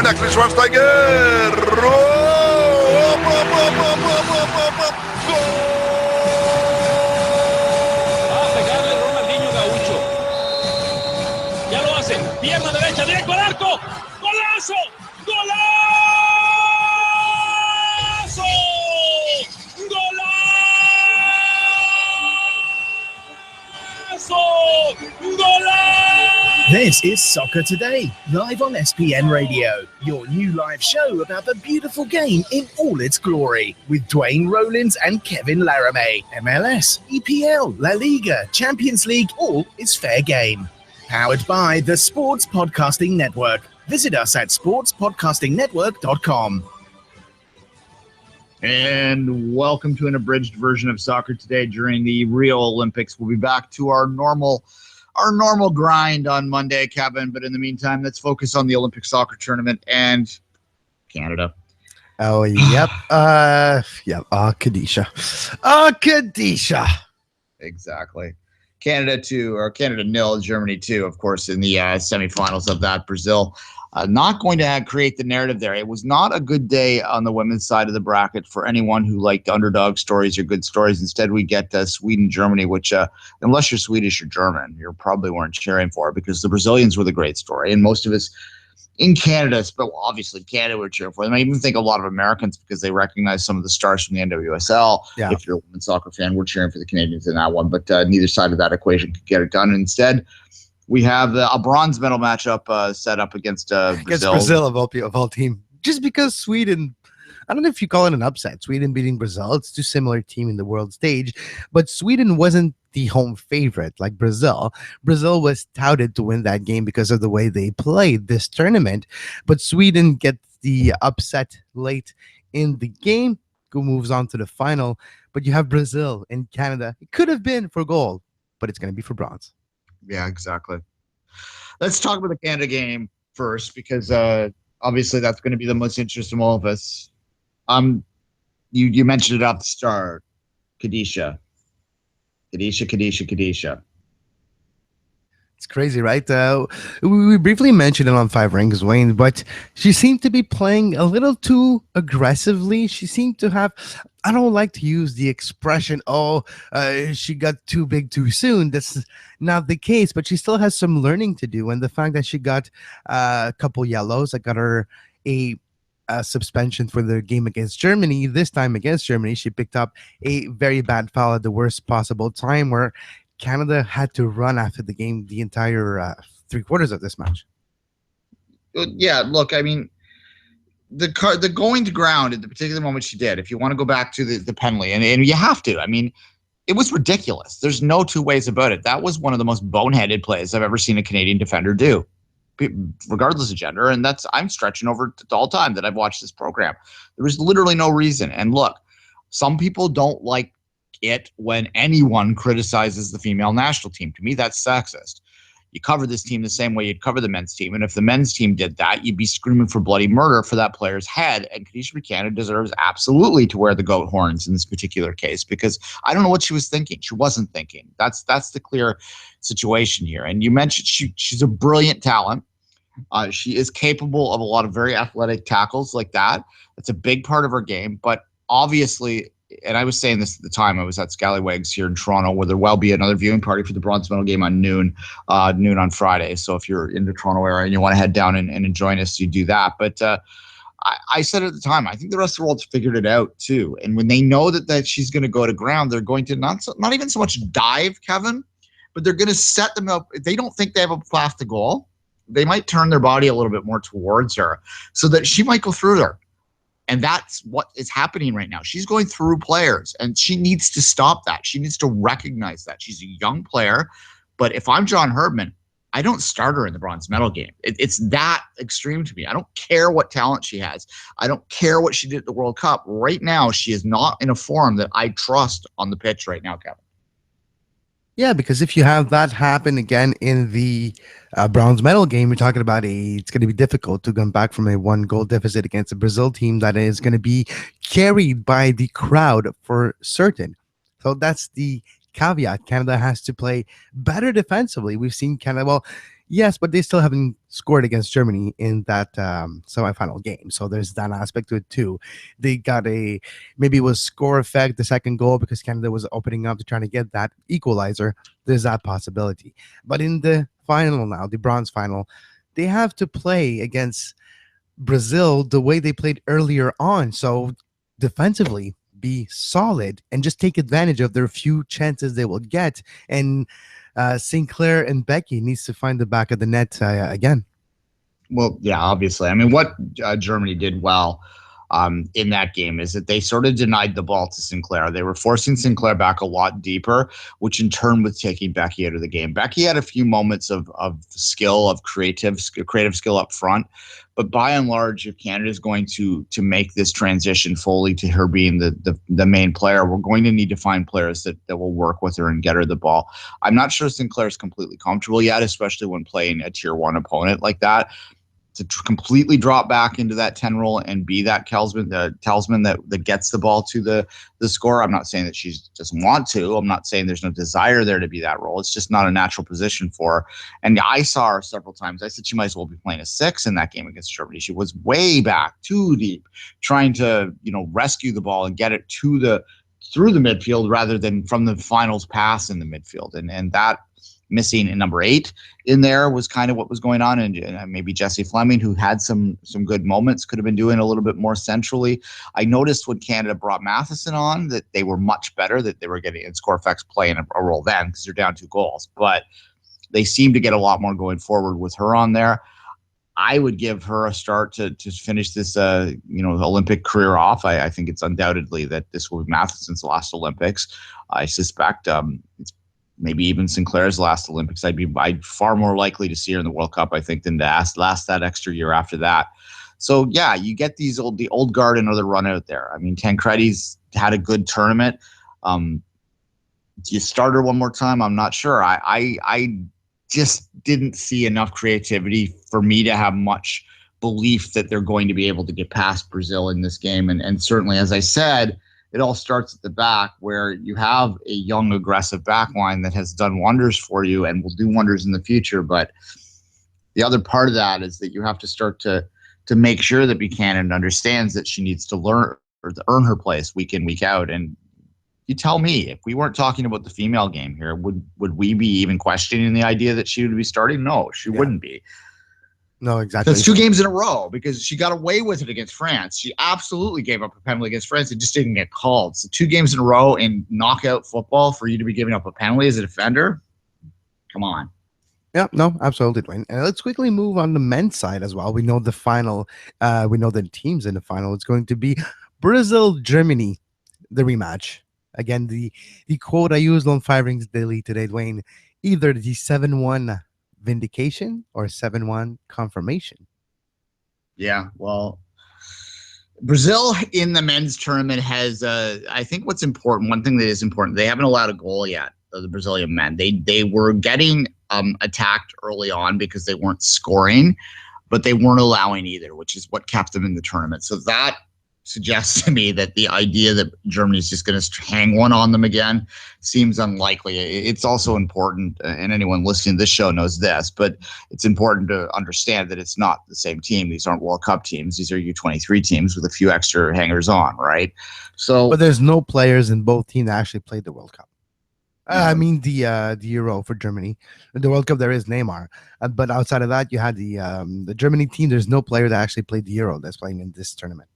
Connect with Schwarzenegger. Pierna derecha, directo al arco. ¡Golazo! ¡Golazo! ¡Golazo! ¡Golazo! This is Soccer Today, live on SPN Radio, your new live show about the beautiful game in all its glory, with Duane, Rollins and Kevin Laramee. MLS, EPL, La Liga, Champions League, all is fair game. Powered by the Sports Podcasting Network. Visit us at sportspodcastingnetwork.com. And welcome to an abridged version of Soccer Today during the Rio Olympics. We'll be back to our normal grind on Monday, Kevin. But in the meantime, let's focus on the Olympic soccer tournament and Canada. Oh, yep. Kadisha. Kadisha. Exactly. Canada 2 or Canada 0, Germany 2, of course, in the semifinals of that. Brazil not going to create the narrative there. It was not a good day on the women's side of the bracket for anyone who liked underdog stories or good stories. Instead, we get Sweden, Germany, which unless you're Swedish or German, you probably weren't cheering for, because the Brazilians were the great story. And most of us in Canada, but obviously Canada would cheer for them. I even think a lot of Americans, because they recognize some of the stars from the NWSL. Yeah. If you're a women's soccer fan, we're cheering for the Canadians in that one. But neither side of that equation could get it done. And instead, we have a bronze medal matchup set up against Brazil. Against Brazil of all team. Just because Sweden, I don't know if you call it an upset. Sweden beating Brazil. It's too similar team in the world stage. But Sweden wasn't the home favorite like Brazil. Brazil was touted to win that game because of the way they played this tournament. But Sweden gets the upset late in the game, moves on to the final. But you have Brazil and Canada. It could have been for gold, but it's going to be for bronze. Yeah, exactly. Let's talk about the Canada game first, because obviously that's going to be the most interesting of all of us. You mentioned it off the start. Kadisha. It's crazy, right? We briefly mentioned it on Five Rings, Wayne, but she seemed to be playing a little too aggressively. She seemed to have, I don't like to use the expression, she got too big too soon. That's not the case, but she still has some learning to do. And the fact that she got a couple yellows, that got her a suspension for the game against Germany. This time against Germany, she picked up a very bad foul at the worst possible time, where Canada had to run after the game the entire 3/4 of this match. Yeah, look, I mean, the going to ground at the particular moment she did, if you want to go back to the penalty, and you have to, I mean, it was ridiculous. There's no two ways about it. That was one of the most boneheaded plays I've ever seen a Canadian defender do, regardless of gender. And I'm stretching over to all time that I've watched this program. There was literally no reason. And look, some people don't like it when anyone criticizes the female national team. To me, that's sexist. You cover this team the same way you'd cover the men's team. And if the men's team did that, you'd be screaming for bloody murder for that player's head. And Kadisha Buchanan deserves absolutely to wear the goat horns in this particular case, because I don't know what she was thinking. She wasn't thinking. That's the clear situation here. And you mentioned she's a brilliant talent. She is capable of a lot of very athletic tackles like that. That's a big part of her game. But obviously, and I was saying this at the time, I was at Scallywags here in Toronto, where there will be another viewing party for the bronze medal game on noon on Friday. So if you're in the Toronto area and you want to head down and join us, you do that. But I said at the time, I think the rest of the world's figured it out too. And when they know that she's going to go to ground, they're going to not even so much dive, Kevin, but they're going to set them up. If they don't think they have a path to goal, they might turn their body a little bit more towards her so that she might go through her. And that's what is happening right now. She's going through players, and she needs to stop that. She needs to recognize that. She's a young player. But if I'm John Herdman, I don't start her in the bronze medal game. It's that extreme to me. I don't care what talent she has. I don't care what she did at the World Cup. Right now, she is not in a form that I trust on the pitch right now, Kevin. Yeah, because if you have that happen again in the bronze medal game, you're talking about it's going to be difficult to come back from a 1-goal deficit against a Brazil team that is going to be carried by the crowd for certain. So that's the caveat. Canada has to play better defensively. We've seen Canada, Yes, but they still haven't scored against Germany in that semifinal game. So there's that aspect to it too. They got maybe it was score effect, the second goal, because Canada was opening up to trying to get that equalizer. There's that possibility. But in the final now, the bronze final, they have to play against Brazil the way they played earlier on. So defensively, be solid and just take advantage of their few chances they will get. And Sinclair and Becky needs to find the back of the net again. Well, yeah, obviously. I mean, what Germany did well in that game is that they sort of denied the ball to Sinclair. They were forcing Sinclair back a lot deeper, which in turn was taking Becky out of the game. Becky had a few moments of skill, of creative skill up front. But by and large, if Canada is going to make this transition fully to her being the main player, we're going to need to find players that will work with her and get her the ball. I'm not sure Sinclair is completely comfortable yet, especially when playing a tier 1 opponent like that. To completely drop back into that 10 role and be that talisman that gets the ball to the scorer. I'm not saying that she doesn't want to. I'm not saying there's no desire there to be that role. It's just not a natural position for her. And I saw her several times. I said she might as well be playing a 6 in that game against Germany. She was way back, too deep, trying to rescue the ball and get it through the midfield rather than from the finals pass in the midfield. And that missing in number 8 in there was kind of what was going on. And maybe Jessie Fleming, who had some good moments, could have been doing a little bit more centrally. I noticed when Canada brought Matheson on that they were much better, that they were getting in score effects playing a role then because they're down 2 goals. But they seem to get a lot more going forward with her on there. I would give her a start to finish this Olympic career off. I think it's undoubtedly that this will be Matheson's last Olympics. I suspect it's maybe even Sinclair's last Olympics. I'd far more likely to see her in the World Cup, I think, than to last that extra year after that. So yeah, you get the old guard another run out there. I mean, Tancredi's had a good tournament. Do you start her one more time? I'm not sure. I just didn't see enough creativity for me to have much belief that they're going to be able to get past Brazil in this game. And certainly, as I said, it all starts at the back, where you have a young, aggressive backline that has done wonders for you and will do wonders in the future. But the other part of that is that you have to start to make sure that Buchanan understands that she needs to learn or to earn her place week in, week out. And you tell me, if we weren't talking about the female game here, would we be even questioning the idea that she would be starting? No, she wouldn't be. No, exactly. That's 2 games in a row because she got away with it against France. She absolutely gave up a penalty against France. It just didn't get called. So 2 games in a row in knockout football for you to be giving up a penalty as a defender? Come on. Yeah, no, absolutely, Duane. Let's quickly move on the men's side as well. We know the final. We know the teams in the final. It's going to be Brazil-Germany, the rematch. Again, the quote I used on 5 Rings Daily today, Duane, either the 7-1 vindication or 7-1 confirmation. Yeah, well, Brazil in the men's tournament has, I think what's important, one thing that is important, they haven't allowed a goal yet, the Brazilian men. They were getting attacked early on because they weren't scoring, but they weren't allowing either, which is what kept them in the tournament. So that suggests to me that the idea that Germany's just going to hang one on them again seems unlikely. It's also important, and anyone listening to this show knows this, but it's important to understand that it's not the same team. These aren't World Cup teams. These are U23 teams with a few extra hangers on, right? So, but there's no players in both teams that actually played the World Cup. I mean the Euro for Germany. The World Cup, there is Neymar, but outside of that, you had the Germany team. There's no player that actually played the Euro that's playing in this tournament.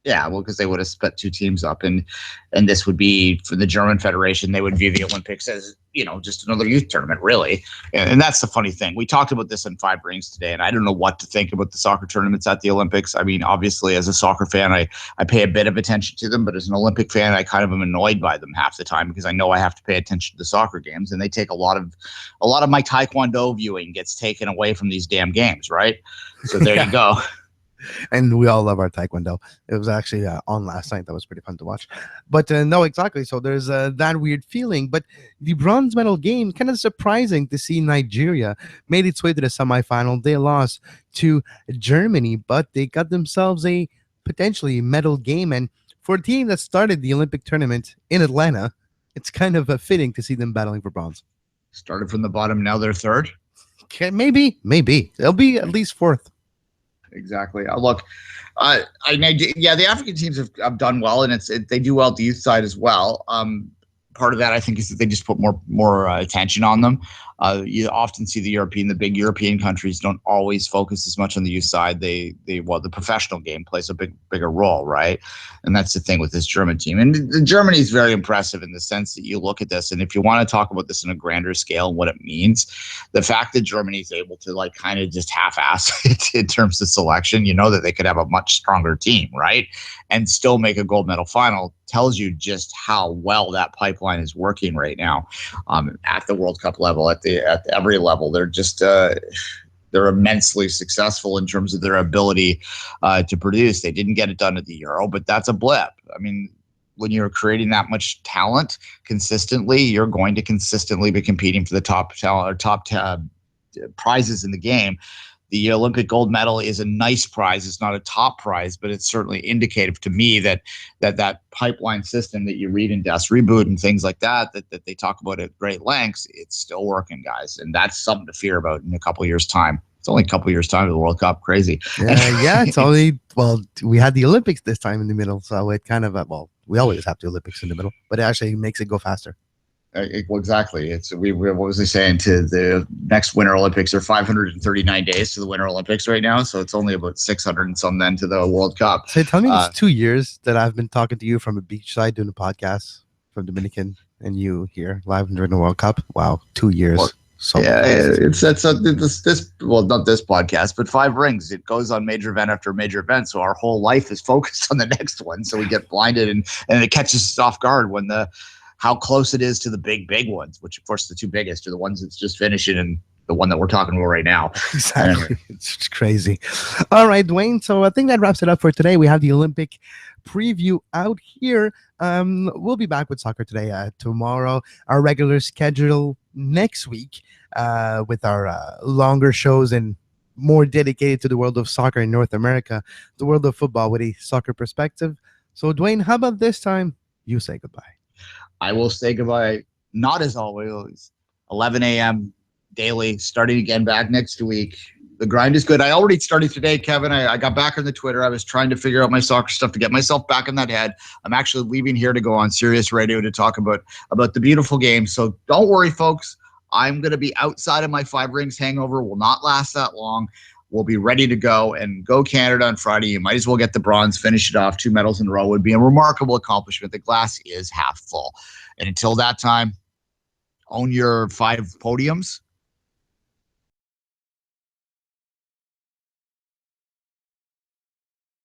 Yeah, well, because they would have split 2 teams up, and this would be for the German Federation. They would view the Olympics as just another youth tournament, really. And that's the funny thing. We talked about this in 5 Rings today, and I don't know what to think about the soccer tournaments at the Olympics. I mean, obviously, as a soccer fan, I pay a bit of attention to them, but as an Olympic fan, I kind of am annoyed by them half the time because I know I have to pay attention to the soccer games, and they take a lot of my Taekwondo viewing gets taken away from these damn games, right? So there you go. And we all love our Taekwondo. It was actually on last night. That was pretty fun to watch. But no, exactly. So there's that weird feeling. But the bronze medal game, kind of surprising to see Nigeria made its way to the semifinal. They lost to Germany, but they got themselves a potentially medal game. And for a team that started the Olympic tournament in Atlanta, it's kind of fitting to see them battling for bronze. Started from the bottom, now they're third. Okay, maybe they'll be at least fourth. Exactly. Look, the African teams have done well, and they do well at the youth side as well. Part of that, I think, is that they just put more attention on them. You often see the big European countries don't always focus as much on the youth side. The professional game plays a bigger role, right? And that's the thing with this German team. And Germany is very impressive in the sense that you look at this, and if you want to talk about this on a grander scale and what it means, the fact that Germany is able to like kind of just half-ass it in terms of selection, you know that they could have a much stronger team, right? And still make a gold medal final tells you just how well that pipeline is working right now at the World Cup level, at every level. They're just they're immensely successful in terms of their ability to produce. They didn't get it done at the Euro, but that's a blip. I mean, when you're creating that much talent consistently, you're going to consistently be competing for the top talent or top prizes in the game. The Olympic gold medal is a nice prize. It's not a top prize, but it's certainly indicative to me that pipeline system that you read in Das Reboot and things like that they talk about at great lengths, it's still working, guys. And that's something to fear about in a couple of years' time. It's only a couple of years' time to the World Cup. Crazy. Yeah, it's only, we had the Olympics this time in the middle, so it kind of, we always have the Olympics in the middle, but it actually makes it go faster. Exactly. It's what was I saying to the next Winter Olympics? Are 539 days to the Winter Olympics right now, so it's only about 600 and some then to the World Cup. So tell me, it's 2 years that I've been talking to you from a beachside doing a podcast from Dominican, and you here live during the World Cup. Wow, 2 years. Well, it's not this podcast, but Five Rings. It goes on major event after major event, so our whole life is focused on the next one. So we get blinded, and it catches us off guard when how close it is to the big ones, which of course the two biggest are the ones that's just finishing and the one that we're talking about right now. Exactly. Anyway. It's just crazy. All right, Duane. So I think that wraps it up for today. We have the Olympic preview out here. We'll be back with Soccer Today tomorrow. Our regular schedule next week with our longer shows and more dedicated to the world of soccer in North America, the world of football with a soccer perspective. So Duane, how about this time you say goodbye? I will say goodbye, not as always, 11 a.m. daily, starting again back next week. The grind is good. I already started today, Kevin. I got back on the Twitter. I was trying to figure out my soccer stuff to get myself back in that head. I'm actually leaving here to go on Sirius Radio to talk about the beautiful game. So don't worry, folks. I'm going to be outside of my Five Rings hangover. Will not last that long. We'll be ready to go and go Canada on Friday. You might as well get the bronze, finish it off. 2 medals in a row would be a remarkable accomplishment. The glass is half full. And until that time, own your 5 podiums